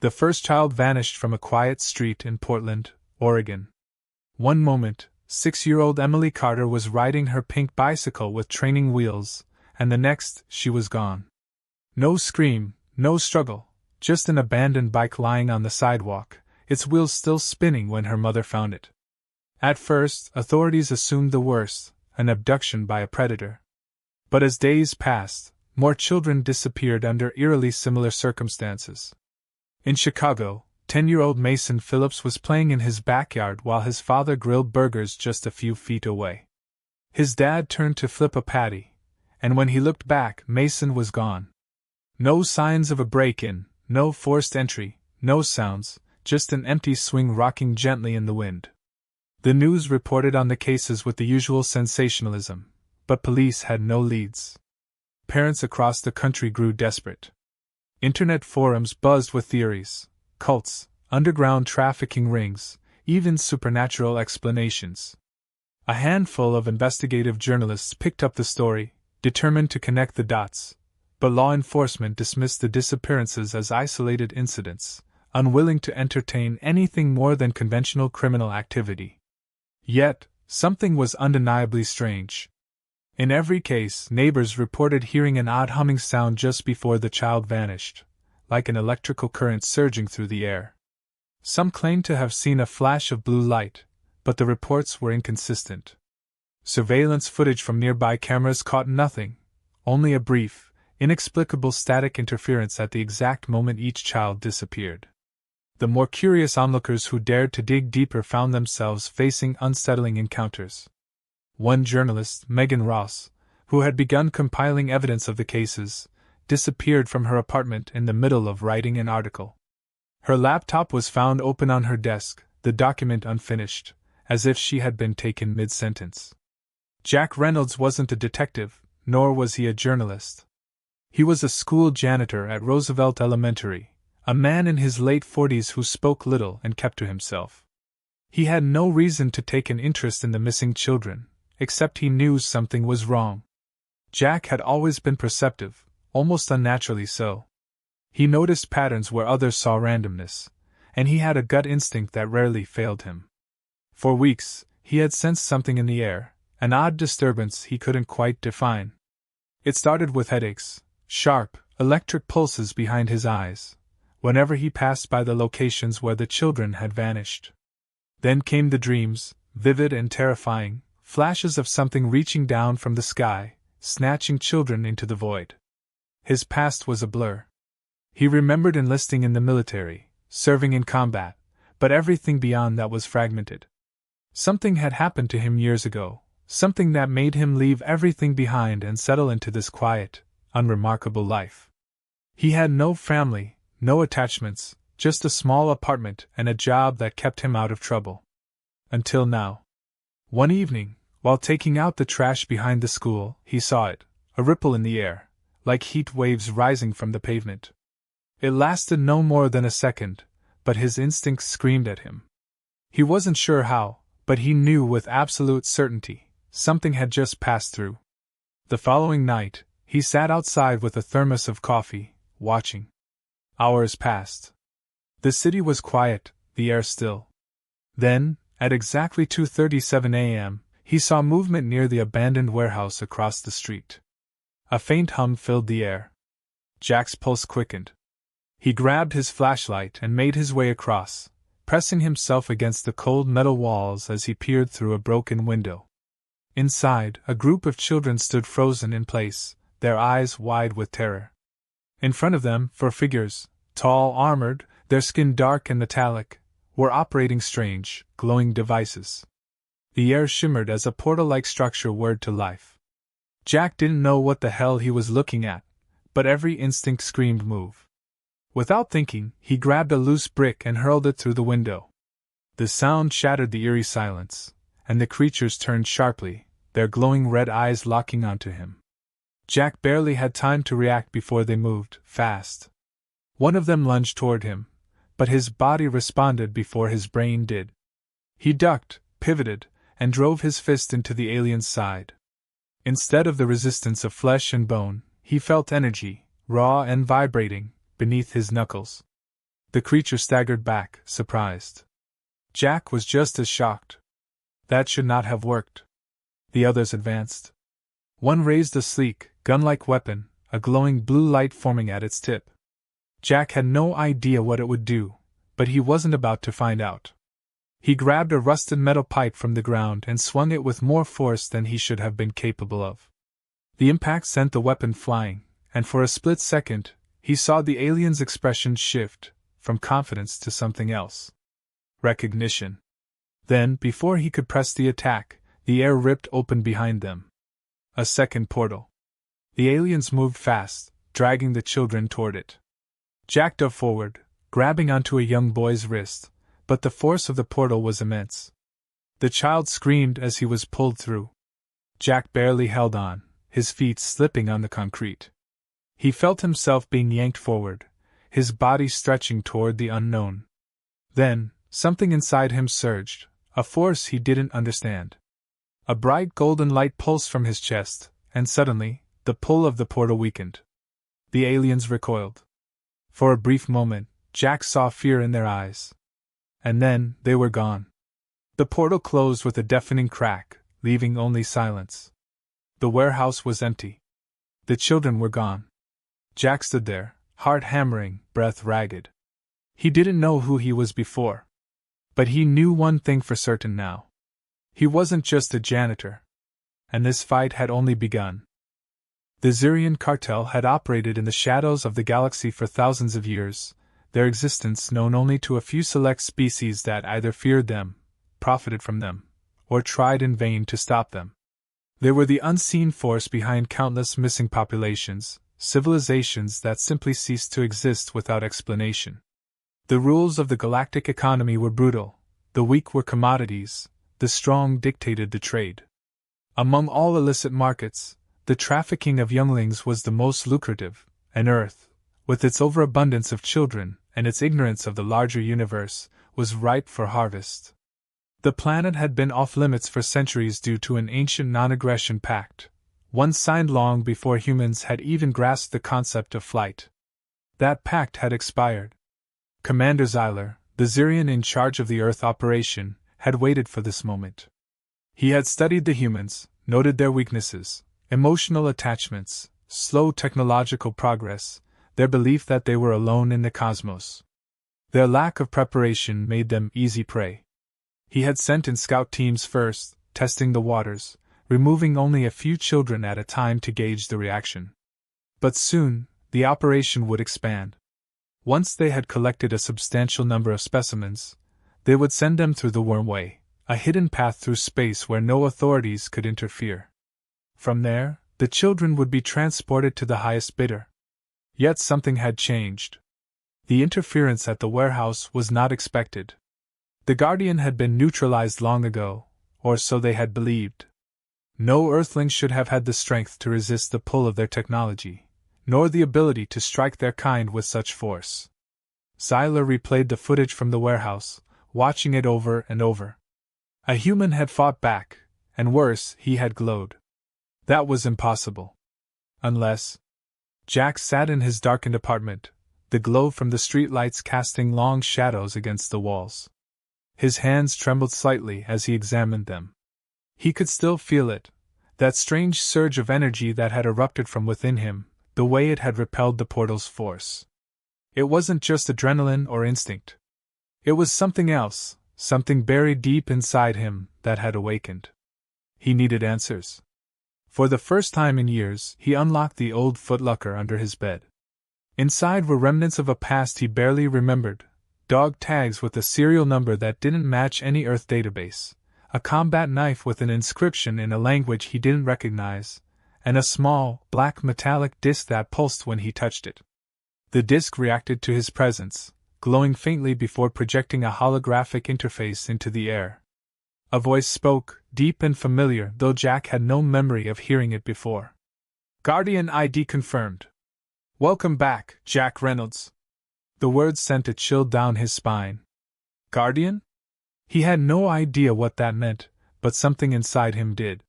The first child vanished from a quiet street in Portland, Oregon. One moment, 6-year-old Emily Carter was riding her pink bicycle with training wheels, and the next, she was gone. No scream, no struggle, just an abandoned bike lying on the sidewalk, its wheels still spinning when her mother found it. At first, authorities assumed the worst, an abduction by a predator. But as days passed, more children disappeared under eerily similar circumstances. In Chicago, 10-year-old Mason Phillips was playing in his backyard while his father grilled burgers just a few feet away. His dad turned to flip a patty, and when he looked back, Mason was gone. No signs of a break-in, no forced entry, no sounds, just an empty swing rocking gently in the wind. The news reported on the cases with the usual sensationalism, but police had no leads. Parents across the country grew desperate. Internet forums buzzed with theories, cults, underground trafficking rings, even supernatural explanations. A handful of investigative journalists picked up the story, determined to connect the dots, but law enforcement dismissed the disappearances as isolated incidents, unwilling to entertain anything more than conventional criminal activity. Yet, something was undeniably strange. In every case, neighbors reported hearing an odd humming sound just before the child vanished, like an electrical current surging through the air. Some claimed to have seen a flash of blue light, but the reports were inconsistent. Surveillance footage from nearby cameras caught nothing, only a brief, inexplicable static interference at the exact moment each child disappeared. The more curious onlookers who dared to dig deeper found themselves facing unsettling encounters. One journalist, Megan Ross, who had begun compiling evidence of the cases, disappeared from her apartment in the middle of writing an article. Her laptop was found open on her desk, the document unfinished, as if she had been taken mid-sentence. Jack Reynolds wasn't a detective, nor was he a journalist. He was a school janitor at Roosevelt Elementary, a man in his late 40s who spoke little and kept to himself. He had no reason to take an interest in the missing children, except he knew something was wrong. Jack had always been perceptive, almost unnaturally so. He noticed patterns where others saw randomness, and he had a gut instinct that rarely failed him. For weeks, he had sensed something in the air, an odd disturbance he couldn't quite define. It started with headaches, sharp, electric pulses behind his eyes, whenever he passed by the locations where the children had vanished. Then came the dreams, vivid and terrifying, flashes of something reaching down from the sky, snatching children into the void. His past was a blur. He remembered enlisting in the military, serving in combat, but everything beyond that was fragmented. Something had happened to him years ago, something that made him leave everything behind and settle into this quiet, unremarkable life. He had no family, no attachments, just a small apartment and a job that kept him out of trouble. Until now. One evening, while taking out the trash behind the school, he saw it, a ripple in the air, like heat waves rising from the pavement. It lasted no more than a second, but his instincts screamed at him. He wasn't sure how, but he knew with absolute certainty, something had just passed through. The following night, he sat outside with a thermos of coffee, watching. Hours passed. The city was quiet, the air still. Then, at exactly 2:37 a.m., he saw movement near the abandoned warehouse across the street. A faint hum filled the air. Jack's pulse quickened. He grabbed his flashlight and made his way across, pressing himself against the cold metal walls as he peered through a broken window. Inside, a group of children stood frozen in place, their eyes wide with terror. In front of them, four figures, tall, armored, their skin dark and metallic, were operating strange, glowing devices. The air shimmered as a portal-like structure whirred to life. Jack didn't know what the hell he was looking at, but every instinct screamed move. Without thinking, he grabbed a loose brick and hurled it through the window. The sound shattered the eerie silence, and the creatures turned sharply, their glowing red eyes locking onto him. Jack barely had time to react before they moved, fast. One of them lunged toward him, but his body responded before his brain did. He ducked, pivoted, and drove his fist into the alien's side. Instead of the resistance of flesh and bone, he felt energy, raw and vibrating, beneath his knuckles. The creature staggered back, surprised. Jack was just as shocked. That should not have worked. The others advanced. One raised a sleek, gun-like weapon, a glowing blue light forming at its tip. Jack had no idea what it would do, but he wasn't about to find out. He grabbed a rusted metal pipe from the ground and swung it with more force than he should have been capable of. The impact sent the weapon flying, and for a split second, he saw the alien's expression shift, from confidence to something else. Recognition. Then, before he could press the attack, the air ripped open behind them. A second portal. The aliens moved fast, dragging the children toward it. Jack dove forward, grabbing onto a young boy's wrist, but the force of the portal was immense. The child screamed as he was pulled through. Jack barely held on, his feet slipping on the concrete. He felt himself being yanked forward, his body stretching toward the unknown. Then, something inside him surged, a force he didn't understand. A bright golden light pulsed from his chest, and suddenly, the pull of the portal weakened. The aliens recoiled. For a brief moment, Jack saw fear in their eyes. And then, they were gone. The portal closed with a deafening crack, leaving only silence. The warehouse was empty. The children were gone. Jack stood there, heart hammering, breath ragged. He didn't know who he was before. But he knew one thing for certain now. He wasn't just a janitor. And this fight had only begun. The Xiran cartel had operated in the shadows of the galaxy for thousands of years, their existence known only to a few select species that either feared them, profited from them, or tried in vain to stop them. They were the unseen force behind countless missing populations, civilizations that simply ceased to exist without explanation. The rules of the galactic economy were brutal, the weak were commodities, the strong dictated the trade. Among all illicit markets, the trafficking of younglings was the most lucrative, and Earth, with its overabundance of children and its ignorance of the larger universe, was ripe for harvest. The planet had been off-limits for centuries due to an ancient non-aggression pact, one signed long before humans had even grasped the concept of flight. That pact had expired. Commander Zyler, the Xiran in charge of the Earth operation, had waited for this moment. He had studied the humans, noted their weaknesses, emotional attachments, slow technological progress, their belief that they were alone in the cosmos. Their lack of preparation made them easy prey. He had sent in scout teams first, testing the waters, removing only a few children at a time to gauge the reaction. But soon, the operation would expand. Once they had collected a substantial number of specimens, they would send them through the Wormway, a hidden path through space where no authorities could interfere. From there, the children would be transported to the highest bidder. Yet something had changed. The interference at the warehouse was not expected. The Guardian had been neutralized long ago, or so they had believed. No Earthling should have had the strength to resist the pull of their technology, nor the ability to strike their kind with such force. Zyler replayed the footage from the warehouse, watching it over and over. A human had fought back, and worse, he had glowed. That was impossible. Unless... Jack sat in his darkened apartment, the glow from the streetlights casting long shadows against the walls. His hands trembled slightly as he examined them. He could still feel it, that strange surge of energy that had erupted from within him, the way it had repelled the portal's force. It wasn't just adrenaline or instinct. It was something else, something buried deep inside him that had awakened. He needed answers. For the first time in years, he unlocked the old footlocker under his bed. Inside were remnants of a past he barely remembered, dog tags with a serial number that didn't match any Earth database, a combat knife with an inscription in a language he didn't recognize, and a small, black metallic disc that pulsed when he touched it. The disc reacted to his presence, glowing faintly before projecting a holographic interface into the air. A voice spoke, deep and familiar, though Jack had no memory of hearing it before. Guardian ID confirmed. Welcome back, Jack Reynolds. The words sent a chill down his spine. Guardian? He had no idea what that meant, but something inside him did.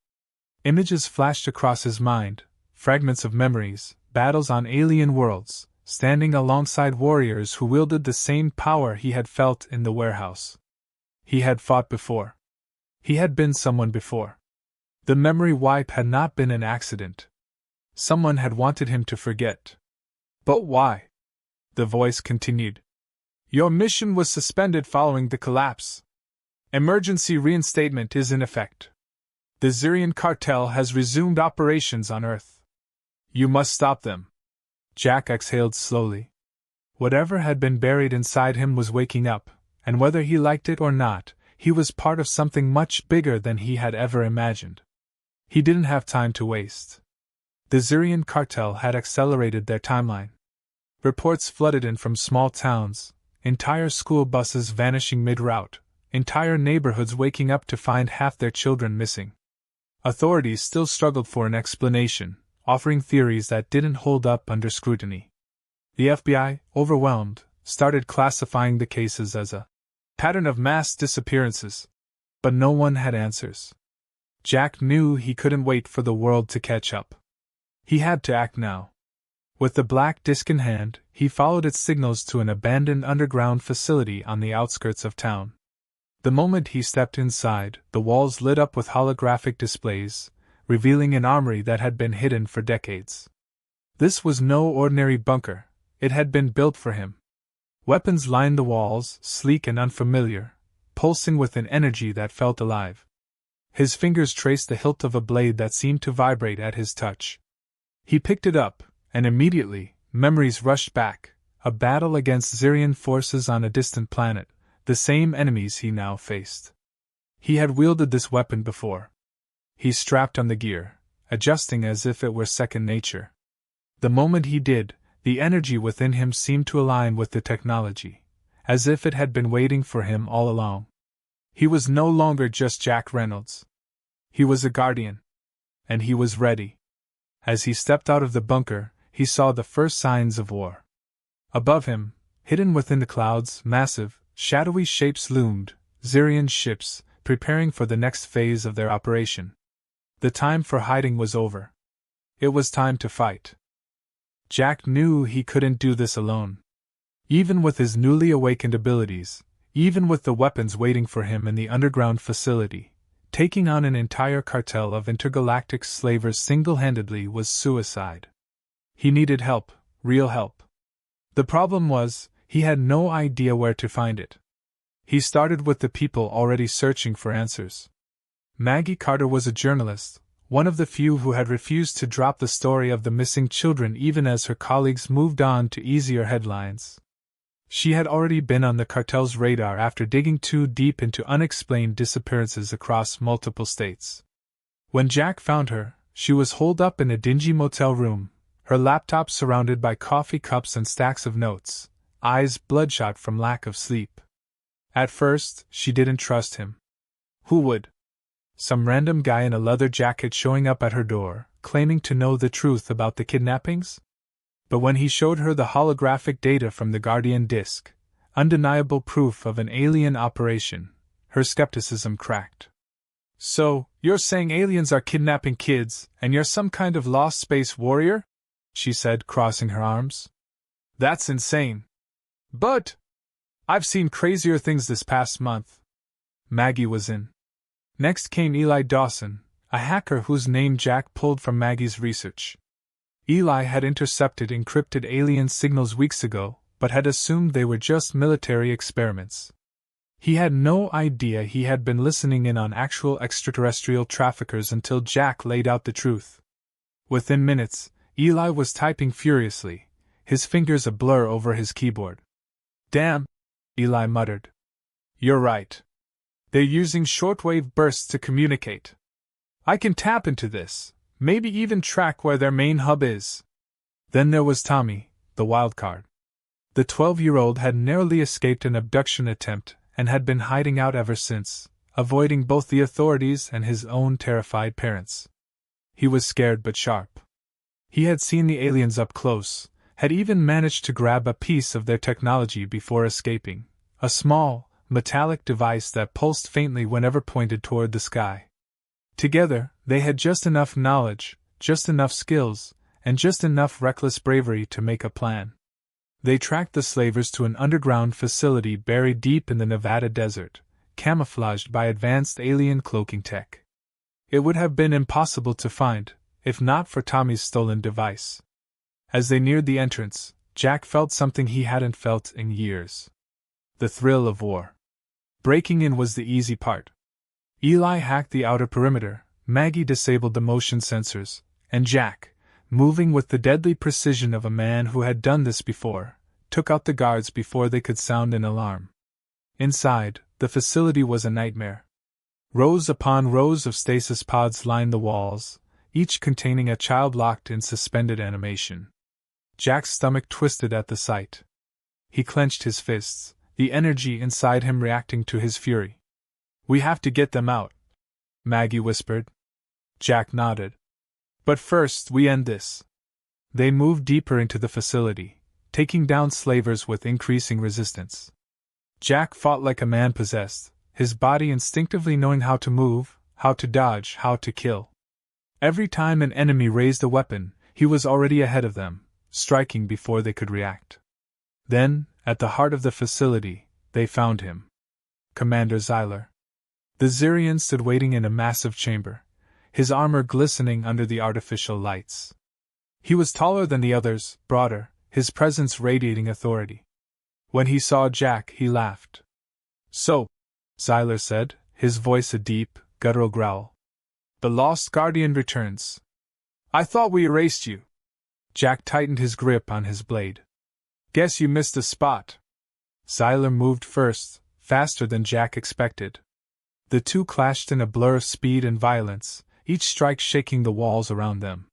Images flashed across his mind, fragments of memories, battles on alien worlds, standing alongside warriors who wielded the same power he had felt in the warehouse. He had fought before. He had been someone before. The memory wipe had not been an accident. Someone had wanted him to forget. But why? The voice continued. Your mission was suspended following the collapse. Emergency reinstatement is in effect. The Xiran cartel has resumed operations on Earth. You must stop them. Jack exhaled slowly. Whatever had been buried inside him was waking up, and whether he liked it or not, he was part of something much bigger than he had ever imagined. He didn't have time to waste. The Xiran cartel had accelerated their timeline. Reports flooded in from small towns, entire school buses vanishing mid-route, entire neighborhoods waking up to find half their children missing. Authorities still struggled for an explanation, offering theories that didn't hold up under scrutiny. The FBI, overwhelmed, started classifying the cases as a pattern of mass disappearances. But no one had answers. Jack knew he couldn't wait for the world to catch up. He had to act now. With the black disk in hand, he followed its signals to an abandoned underground facility on the outskirts of town. The moment he stepped inside, the walls lit up with holographic displays, revealing an armory that had been hidden for decades. This was no ordinary bunker, it had been built for him. Weapons lined the walls, sleek and unfamiliar, pulsing with an energy that felt alive. His fingers traced the hilt of a blade that seemed to vibrate at his touch. He picked it up, and immediately, memories rushed back, a battle against Xiran forces on a distant planet, the same enemies he now faced. He had wielded this weapon before. He strapped on the gear, adjusting as if it were second nature. The moment he did, the energy within him seemed to align with the technology, as if it had been waiting for him all along. He was no longer just Jack Reynolds. He was a guardian. And he was ready. As he stepped out of the bunker, he saw the first signs of war. Above him, hidden within the clouds, massive, shadowy shapes loomed, Xiran ships, preparing for the next phase of their operation. The time for hiding was over. It was time to fight. Jack knew he couldn't do this alone. Even with his newly awakened abilities, even with the weapons waiting for him in the underground facility, taking on an entire cartel of intergalactic slavers single-handedly was suicide. He needed help, real help. The problem was, he had no idea where to find it. He started with the people already searching for answers. Maggie Carter was a journalist, one of the few who had refused to drop the story of the missing children even as her colleagues moved on to easier headlines. She had already been on the cartel's radar after digging too deep into unexplained disappearances across multiple states. When Jack found her, she was holed up in a dingy motel room, her laptop surrounded by coffee cups and stacks of notes, eyes bloodshot from lack of sleep. At first, she didn't trust him. Who would? Some random guy in a leather jacket showing up at her door, claiming to know the truth about the kidnappings? But when he showed her the holographic data from the Guardian disk, undeniable proof of an alien operation, her skepticism cracked. So, you're saying aliens are kidnapping kids, and you're some kind of lost space warrior? She said, crossing her arms. That's insane. But I've seen crazier things this past month. Maggie was in. Next came Eli Dawson, a hacker whose name Jack pulled from Maggie's research. Eli had intercepted encrypted alien signals weeks ago, but had assumed they were just military experiments. He had no idea he had been listening in on actual extraterrestrial traffickers until Jack laid out the truth. Within minutes, Eli was typing furiously, his fingers a blur over his keyboard. Damn, Eli muttered. You're right. They're using shortwave bursts to communicate. I can tap into this, maybe even track where their main hub is. Then there was Tommy, the wildcard. The 12-year-old had narrowly escaped an abduction attempt and had been hiding out ever since, avoiding both the authorities and his own terrified parents. He was scared but sharp. He had seen the aliens up close, had even managed to grab a piece of their technology before escaping, a small, metallic device that pulsed faintly whenever pointed toward the sky. Together, they had just enough knowledge, just enough skills, and just enough reckless bravery to make a plan. They tracked the slavers to an underground facility buried deep in the Nevada desert, camouflaged by advanced alien cloaking tech. It would have been impossible to find, if not for Tommy's stolen device. As they neared the entrance, Jack felt something he hadn't felt in years. The thrill of war. Breaking in was the easy part. Eli hacked the outer perimeter, Maggie disabled the motion sensors, and Jack, moving with the deadly precision of a man who had done this before, took out the guards before they could sound an alarm. Inside, the facility was a nightmare. Rows upon rows of stasis pods lined the walls, each containing a child locked in suspended animation. Jack's stomach twisted at the sight. He clenched his fists, the energy inside him reacting to his fury. "We have to get them out," Maggie whispered. Jack nodded. "But first we end this." They moved deeper into the facility, taking down slavers with increasing resistance. Jack fought like a man possessed, his body instinctively knowing how to move, how to dodge, how to kill. Every time an enemy raised a weapon, he was already ahead of them, striking before they could react. Then, at the heart of the facility, they found him. Commander Zyler. The Xiran stood waiting in a massive chamber, his armor glistening under the artificial lights. He was taller than the others, broader, his presence radiating authority. When he saw Jack, he laughed. "So," Zyler said, his voice a deep, guttural growl. "The Lost Guardian returns. I thought we erased you." Jack tightened his grip on his blade. "Guess you missed a spot." Zyler moved first, faster than Jack expected. The two clashed in a blur of speed and violence, each strike shaking the walls around them.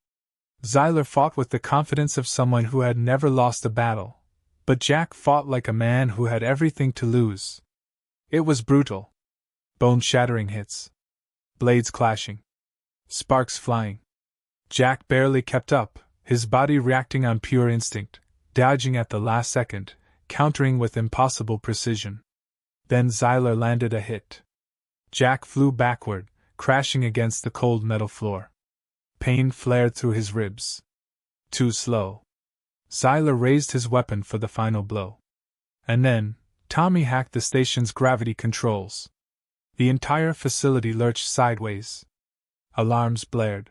Zyler fought with the confidence of someone who had never lost a battle, but Jack fought like a man who had everything to lose. It was brutal. Bone-shattering hits. Blades clashing. Sparks flying. Jack barely kept up, his body reacting on pure instinct, dodging at the last second, countering with impossible precision. Then Zyler landed a hit. Jack flew backward, crashing against the cold metal floor. Pain flared through his ribs. Too slow. Zyler raised his weapon for the final blow. And then, Tommy hacked the station's gravity controls. The entire facility lurched sideways. Alarms blared.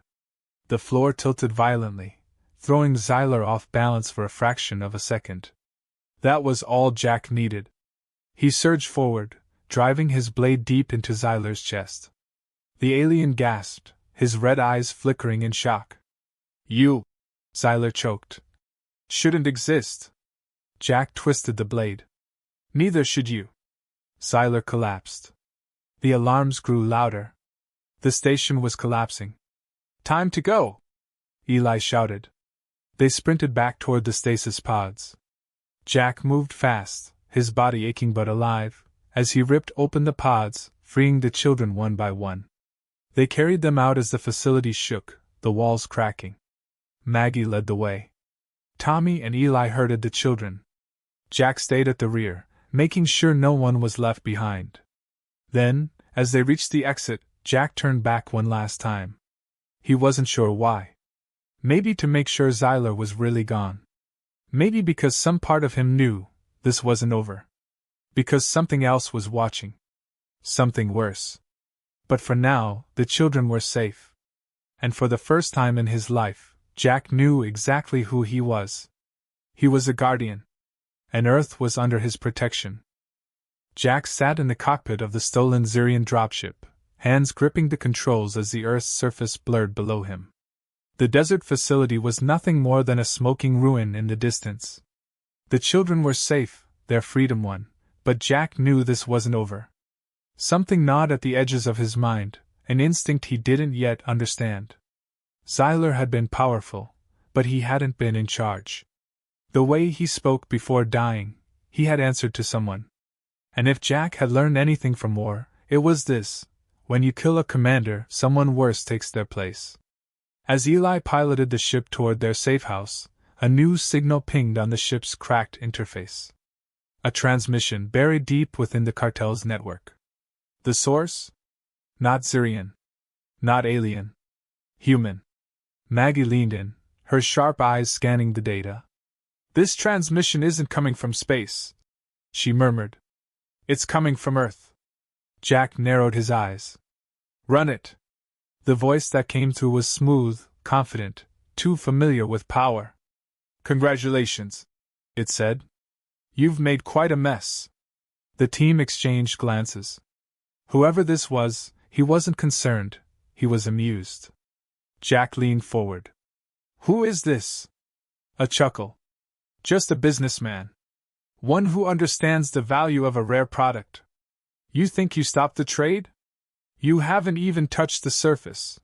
The floor tilted violently, throwing Zyler off balance for a fraction of a second. That was all Jack needed. He surged forward, driving his blade deep into Zyler's chest. The alien gasped, his red eyes flickering in shock. "You," Zyler choked, "shouldn't exist." Jack twisted the blade. "Neither should you." Zyler collapsed. The alarms grew louder. The station was collapsing. "Time to go!" Eli shouted. They sprinted back toward the stasis pods. Jack moved fast, his body aching but alive, as he ripped open the pods, freeing the children one by one. They carried them out as the facility shook, the walls cracking. Maggie led the way. Tommy and Eli herded the children. Jack stayed at the rear, making sure no one was left behind. Then, as they reached the exit, Jack turned back one last time. He wasn't sure why. Maybe to make sure Zyler was really gone. Maybe because some part of him knew this wasn't over. Because something else was watching. Something worse. But for now, the children were safe. And for the first time in his life, Jack knew exactly who he was. He was a guardian. And Earth was under his protection. Jack sat in the cockpit of the stolen Xiran dropship, hands gripping the controls as the Earth's surface blurred below him. The desert facility was nothing more than a smoking ruin in the distance. The children were safe, their freedom won, but Jack knew this wasn't over. Something gnawed at the edges of his mind, an instinct he didn't yet understand. Zyler had been powerful, but he hadn't been in charge. The way he spoke before dying, he had answered to someone. And if Jack had learned anything from war, it was this: when you kill a commander, someone worse takes their place. As Eli piloted the ship toward their safe house, a new signal pinged on the ship's cracked interface. A transmission buried deep within the cartel's network. The source? Not Xiran. Not alien. Human. Maggie leaned in, her sharp eyes scanning the data. This transmission isn't coming from space, she murmured. It's coming from Earth. Jack narrowed his eyes. Run it. The voice that came through was smooth, confident, too familiar with power. Congratulations, it said. You've made quite a mess. The team exchanged glances. Whoever this was, he wasn't concerned, he was amused. Jack leaned forward. Who is this? A chuckle. Just a businessman. One who understands the value of a rare product. You think you stopped the trade? You haven't even touched the surface.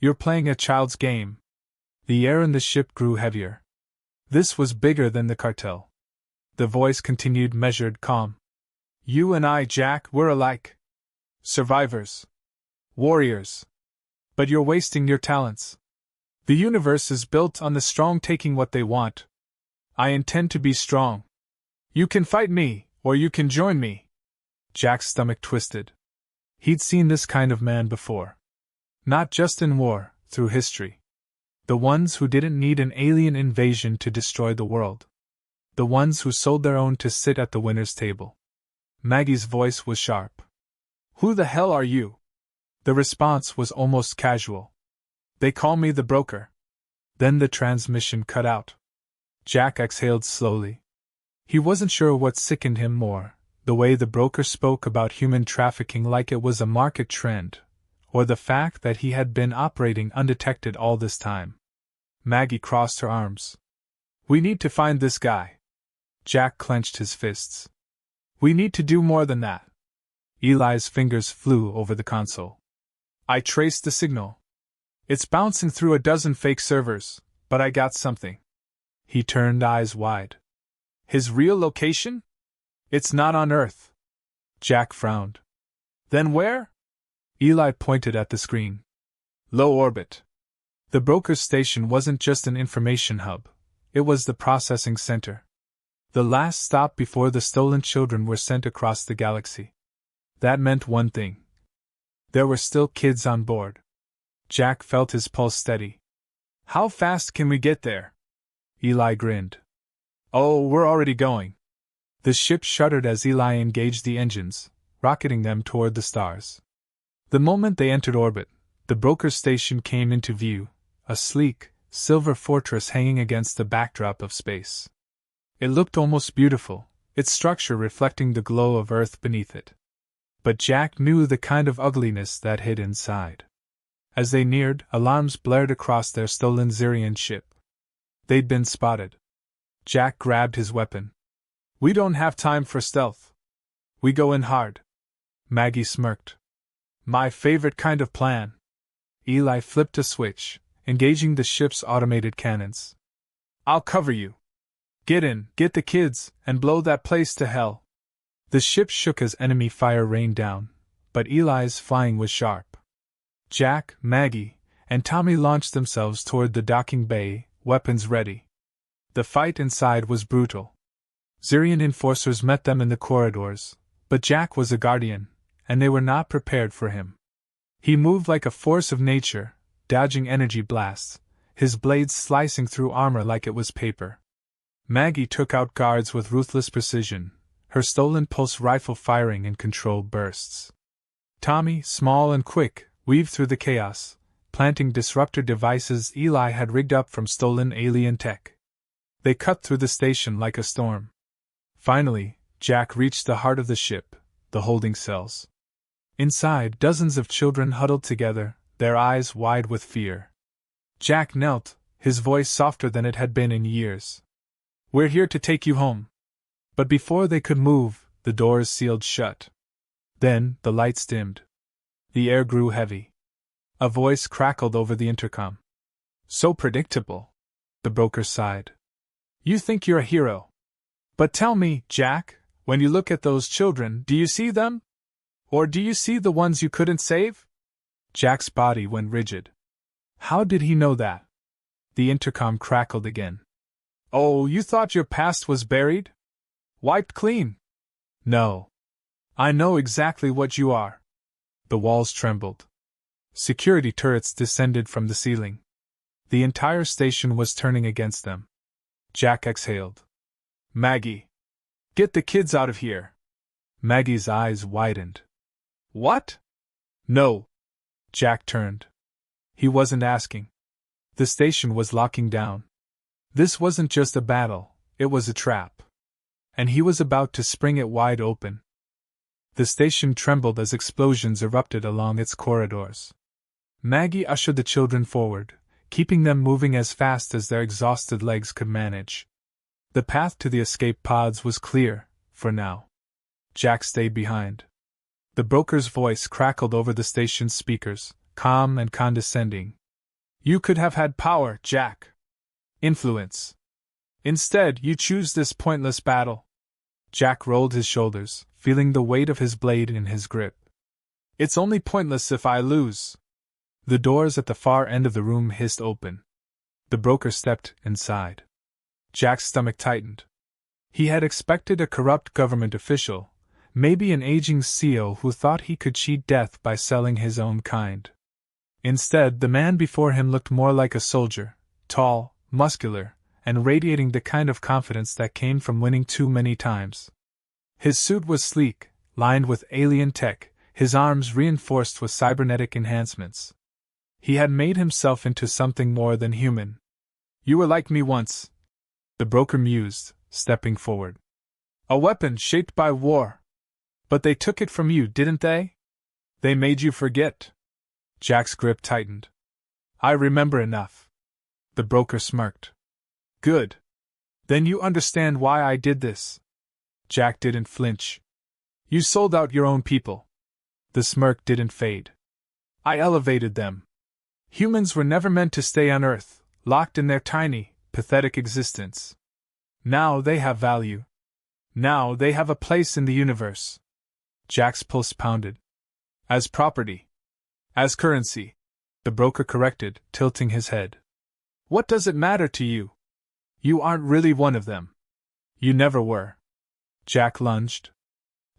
You're playing a child's game. The air in the ship grew heavier. This was bigger than the cartel. The voice continued measured, calm. You and I, Jack, we're alike. Survivors. Warriors. But you're wasting your talents. The universe is built on the strong taking what they want. I intend to be strong. You can fight me, or you can join me. Jack's stomach twisted. He'd seen this kind of man before. Not just in war, through history. The ones who didn't need an alien invasion to destroy the world. The ones who sold their own to sit at the winner's table. Maggie's voice was sharp. Who the hell are you? The response was almost casual. They call me the broker. Then the transmission cut out. Jack exhaled slowly. He wasn't sure what sickened him more, the way the broker spoke about human trafficking like it was a market trend, or the fact that he had been operating undetected all this time. Maggie crossed her arms. We need to find this guy. Jack clenched his fists. We need to do more than that. Eli's fingers flew over the console. I traced the signal. It's bouncing through a dozen fake servers, but I got something. He turned eyes wide. His real location? It's not on Earth. Jack frowned. Then where? Eli pointed at the screen. Low orbit. The broker's station wasn't just an information hub, it was the processing center. The last stop before the stolen children were sent across the galaxy. That meant one thing. There were still kids on board. Jack felt his pulse steady. How fast can we get there? Eli grinned. Oh, we're already going. The ship shuddered as Eli engaged the engines, rocketing them toward the stars. The moment they entered orbit, the broker's station came into view, a sleek, silver fortress hanging against the backdrop of space. It looked almost beautiful, its structure reflecting the glow of Earth beneath it. But Jack knew the kind of ugliness that hid inside. As they neared, alarms blared across their stolen Xiran ship. They'd been spotted. Jack grabbed his weapon. We don't have time for stealth. We go in hard. Maggie smirked. My favorite kind of plan. Eli flipped a switch, engaging the ship's automated cannons. I'll cover you. Get in, get the kids, and blow that place to hell. The ship shook as enemy fire rained down, but Eli's flying was sharp. Jack, Maggie, and Tommy launched themselves toward the docking bay, weapons ready. The fight inside was brutal. Xiran enforcers met them in the corridors, but Jack was a guardian, and they were not prepared for him. He moved like a force of nature, dodging energy blasts, his blades slicing through armor like it was paper. Maggie took out guards with ruthless precision, her stolen pulse rifle firing in controlled bursts. Tommy, small and quick, weaved through the chaos, planting disruptor devices Eli had rigged up from stolen alien tech. They cut through the station like a storm. Finally, Jack reached the heart of the ship, the holding cells. Inside, dozens of children huddled together, their eyes wide with fear. Jack knelt, his voice softer than it had been in years. We're here to take you home. But before they could move, the doors sealed shut. Then, the lights dimmed. The air grew heavy. A voice crackled over the intercom. So predictable. The broker sighed. You think you're a hero. But tell me, Jack, when you look at those children, do you see them? Or do you see the ones you couldn't save? Jack's body went rigid. How did he know that? The intercom crackled again. Oh, you thought your past was buried? Wiped clean? No. I know exactly what you are. The walls trembled. Security turrets descended from the ceiling. The entire station was turning against them. Jack exhaled. Maggie! Get the kids out of here! Maggie's eyes widened. What? No. Jack turned. He wasn't asking. The station was locking down. This wasn't just a battle, it was a trap. And he was about to spring it wide open. The station trembled as explosions erupted along its corridors. Maggie ushered the children forward, keeping them moving as fast as their exhausted legs could manage. The path to the escape pods was clear, for now. Jack stayed behind. The broker's voice crackled over the station's speakers, calm and condescending. You could have had power, Jack. Influence. Instead, you choose this pointless battle. Jack rolled his shoulders, feeling the weight of his blade in his grip. It's only pointless if I lose. The doors at the far end of the room hissed open. The broker stepped inside. Jack's stomach tightened. He had expected a corrupt government official, maybe an aging CEO who thought he could cheat death by selling his own kind. Instead, the man before him looked more like a soldier, tall, muscular, and radiating the kind of confidence that came from winning too many times. His suit was sleek, lined with alien tech, his arms reinforced with cybernetic enhancements. He had made himself into something more than human. You were like me once, the broker mused, stepping forward. A weapon shaped by war. But they took it from you, didn't they? They made you forget. Jack's grip tightened. I remember enough. The broker smirked. Good. Then you understand why I did this. Jack didn't flinch. You sold out your own people. The smirk didn't fade. I elevated them. Humans were never meant to stay on Earth, locked in their tiny, pathetic existence. Now they have value. Now they have a place in the universe. Jack's pulse pounded. As property. As currency. The broker corrected, tilting his head. What does it matter to you? You aren't really one of them. You never were. Jack lunged.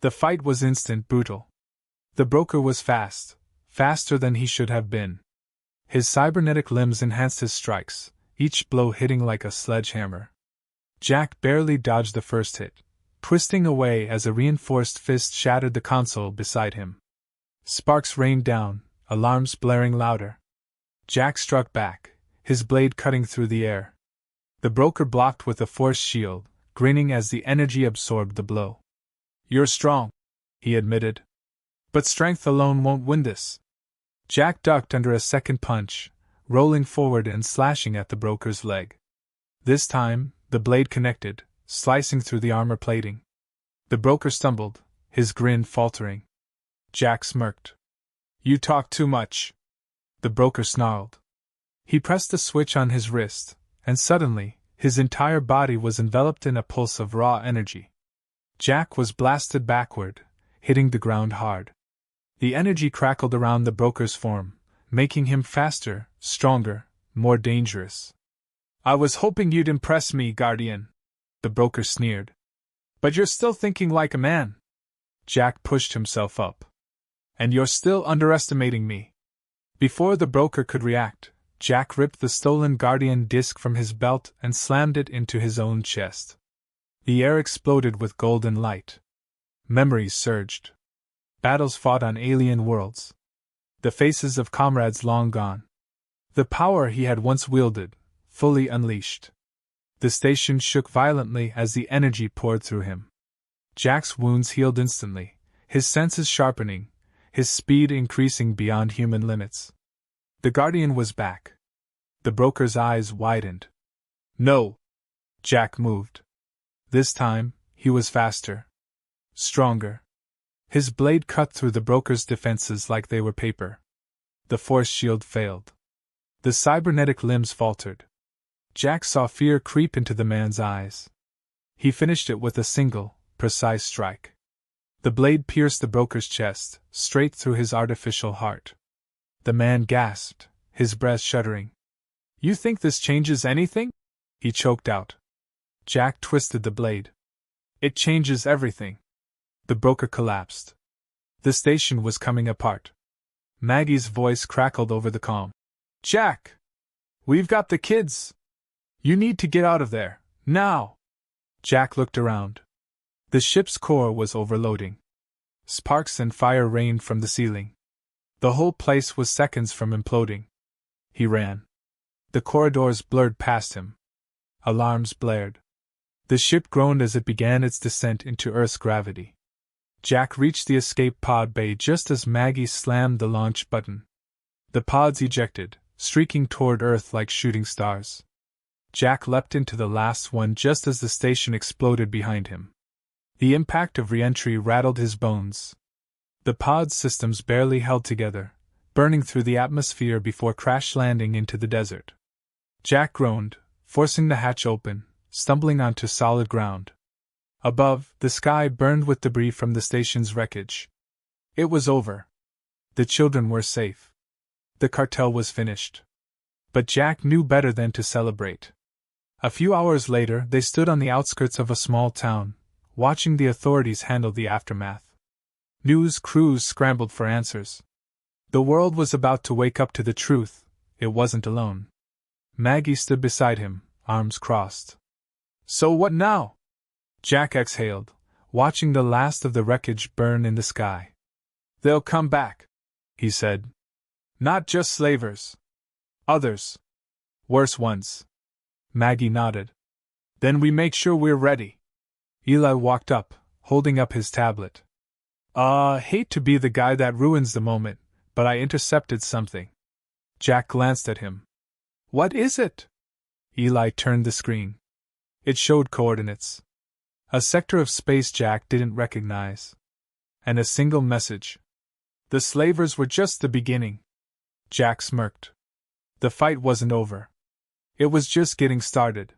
The fight was instant, brutal. The broker was fast, faster than he should have been. His cybernetic limbs enhanced his strikes, each blow hitting like a sledgehammer. Jack barely dodged the first hit, twisting away as a reinforced fist shattered the console beside him. Sparks rained down, alarms blaring louder. Jack struck back, his blade cutting through the air. The broker blocked with a force shield, grinning as the energy absorbed the blow. You're strong, he admitted. But strength alone won't win this. Jack ducked under a second punch, rolling forward and slashing at the broker's leg. This time, the blade connected, slicing through the armor plating. The broker stumbled, his grin faltering. Jack smirked. You talk too much. The broker snarled. He pressed a switch on his wrist, and suddenly, his entire body was enveloped in a pulse of raw energy. Jack was blasted backward, hitting the ground hard. The energy crackled around the broker's form, making him faster, stronger, more dangerous. I was hoping you'd impress me, Guardian, the broker sneered. But you're still thinking like a man. Jack pushed himself up. And you're still underestimating me. Before the broker could react, Jack ripped the stolen Guardian disc from his belt and slammed it into his own chest. The air exploded with golden light. Memories surged. Battles fought on alien worlds. The faces of comrades long gone. The power he had once wielded, fully unleashed. The station shook violently as the energy poured through him. Jack's wounds healed instantly, his senses sharpening, his speed increasing beyond human limits. The Guardian was back. The broker's eyes widened. No! Jack moved. This time, he was faster. Stronger. His blade cut through the broker's defenses like they were paper. The force shield failed. The cybernetic limbs faltered. Jack saw fear creep into the man's eyes. He finished it with a single, precise strike. The blade pierced the broker's chest, straight through his artificial heart. The man gasped, his breath shuddering. You think this changes anything? He choked out. Jack twisted the blade. It changes everything. The broker collapsed. The station was coming apart. Maggie's voice crackled over the calm. Jack! We've got the kids! You need to get out of there, Now! Jack looked around. The ship's core was overloading. Sparks and fire rained from the ceiling. The whole place was seconds from imploding. He ran. The corridors blurred past him. Alarms blared. The ship groaned as it began its descent into Earth's gravity. Jack reached the escape pod bay just as Maggie slammed the launch button. The pods ejected, streaking toward Earth like shooting stars. Jack leapt into the last one just as the station exploded behind him. The impact of re-entry rattled his bones. The pod's systems barely held together, burning through the atmosphere before crash-landing into the desert. Jack groaned, forcing the hatch open, stumbling onto solid ground. Above, the sky burned with debris from the station's wreckage. It was over. The children were safe. The cartel was finished. But Jack knew better than to celebrate. A few hours later, they stood on the outskirts of a small town, watching the authorities handle the aftermath. News crews scrambled for answers. The world was about to wake up to the truth. It wasn't alone. Maggie stood beside him, arms crossed. So what now? Jack exhaled, watching the last of the wreckage burn in the sky. They'll come back, he said. Not just slavers. Others. Worse ones. Maggie nodded. Then we make sure we're ready. Eli walked up, holding up his tablet. Hate to be the guy that ruins the moment, but I intercepted something. Jack glanced at him. What is it? Eli turned the screen. It showed coordinates. A sector of space Jack didn't recognize. And a single message. The slavers were just the beginning. Jack smirked. The fight wasn't over. It was just getting started.